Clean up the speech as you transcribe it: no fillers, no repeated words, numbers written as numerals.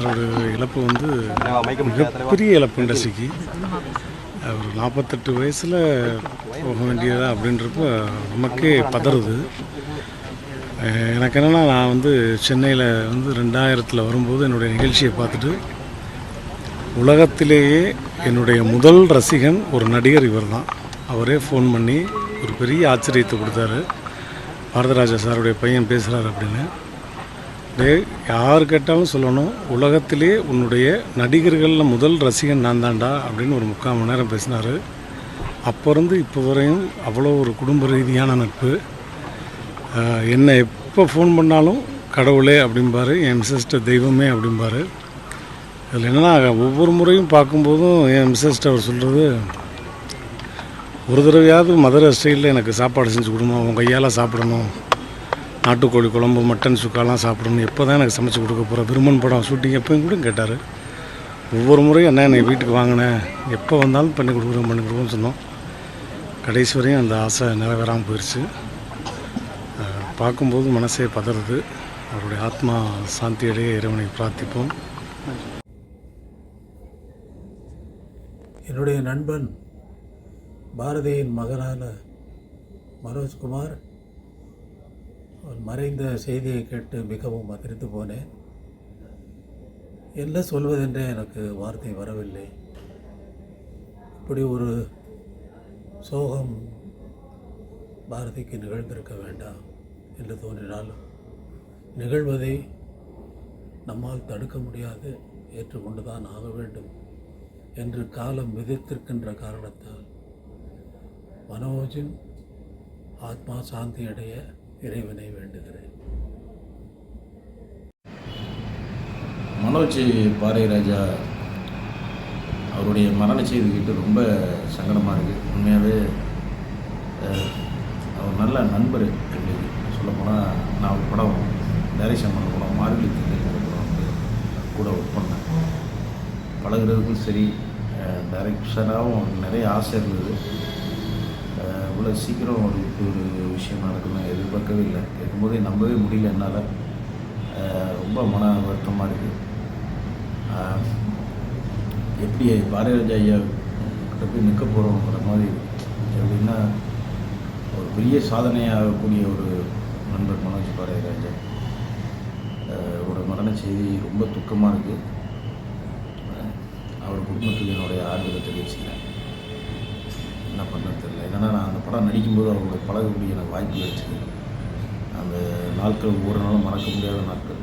அவரோட இழப்பு வந்து மிகப்பெரிய இழப்பு இண்டஸ்ட்ரிக்கு. ஒரு 48 வயசில் போக வேண்டியதா அப்படின்றப்ப நமக்கே பதறுது. எனக்கு என்னென்னா, நான் வந்து சென்னையில் வந்து 2000 வரும்போது என்னுடைய நிகழ்ச்சியை பார்த்துட்டு உலகத்திலேயே என்னுடைய முதல் ரசிகன் ஒரு நடிகர் இவர் தான். அவரே ஃபோன் பண்ணி ஒரு பெரிய ஆச்சரியத்தை கொடுத்தாரு. பாரதராஜா சாருடைய பையன் பேசுகிறார் அப்படின்னு. யார் கேட்டாலும் சொல்லணும், உலகத்திலே உன்னுடைய நடிகர்களில் முதல் ரசிகன் நான் தாண்டா அப்படின்னு ஒரு 3/4 மணி நேரம் பேசினார். அப்போ இருந்து இப்போ வரையும் அவ்வளோ ஒரு குடும்ப ரீதியான நட்பு. என்னை எப்போ ஃபோன் பண்ணாலும் கடவுளே அப்படிம்பார், என் மிஸ்ஸஸ்ட்ட தெய்வமே அப்படிம்பார். அதில் என்னென்னா, ஒவ்வொரு முறையும் பார்க்கும்போதும் என் மிஸ்ஸஸ்ட்ட அவர் சொல்கிறது, ஒரு தடவையாவது மதுரை ஸ்டைலில் எனக்கு சாப்பாடு செஞ்சு கொடுமா, உங்கள் கையால் சாப்பிடணும், நாட்டுக்கோழி குழம்பு, மட்டன் சுக்காலாம் சாப்பிடணும், எப்போ தான் எனக்கு சமைச்சு கொடுக்க போகிற, விருமன் படம் ஷூட்டிங் எப்போயும் கூட கேட்டார். ஒவ்வொரு முறையும் என்ன என்னை வீட்டுக்கு வாங்கினேன், எப்போ வந்தாலும் பண்ணி கொடுக்குறோன்னு சொன்னோம். கடைசி வரையும் அந்த ஆசை நிறைவேறாமல் போயிடுச்சு. பார்க்கும்போது மனசே பதறுது. அவருடைய ஆத்மா சாந்தியடைய இறைவனை பிரார்த்திப்போம். என்னுடைய நண்பன் பாரதியின் மகனான மனோஜ்குமார் மறைந்த செய்தியை கேட்டு மிகவும் அதிர்ந்து போனேன். என்ன சொல்வதென்றே எனக்கு வார்த்தை வரவில்லை. இப்படி ஒரு சோகம் பாரதிக்கு நிகழ்ந்திருக்க வேண்டாம் என்று தோன்றினாலும் நிகழ்வதை நம்மால் தடுக்க முடியாது, ஏற்றுக்கொண்டு தான் ஆக வேண்டும் என்று காலம் விதித்திருக்கின்ற காரணத்தால் மனோஜின் ஆத்மா சாந்தி அடைய இறைவனை வேண்டுகிறேன். மனோஜ் பாரதிராஜா அவருடைய மரண செய்தி கேட்டு ரொம்ப சங்கடமாக இருக்குது. உண்மையாகவே அவர் நல்ல நண்பர். எங்களுக்கு சொல்லப்போனால் நான் ஒரு படம் டைரக்ஷன் பண்ண படம் மார்கழி திங்கள் படம் வந்து கூட ஒர்க் பண்ணேன். பழகிறதுக்கும் சரி, டைரக்ஷனாகவும் நிறைய ஆசை இருந்தது. இவ்வளோ சீக்கிரம் ஒரு விஷயம் நடக்கணும் எதிர்பார்க்கவே இல்லை. இருக்கும்போதே நம்பவே முடியல என்னால். ரொம்ப மன வருத்தமாக இருக்குது. எப்படி பாரதிராஜா ஐயா கிட்ட போய் நிற்க போகிறோங்கிற மாதிரி எப்படின்னா, ஒரு பெரிய சாதனையாகக்கூடிய ஒரு நண்பர் மனோஜ் பாரதிராஜா. அவரோட மரண செய்தி ரொம்ப துக்கமாக இருக்குது. அவர் குடும்பத்துக்கு என்னுடைய ஆறுதலை தெரிவிச்சுக்கிறேன். என்ன பண்ண தெரியல. ஏன்னா நான் அந்த படம் நடிக்கும்போது அவங்களோட பழகக்கூடிய எனக்கு வாய்ப்பு கிடைச்சிது. அந்த நாட்கள் ஒவ்வொரு நாளும் மறக்க முடியாத நாட்கள்.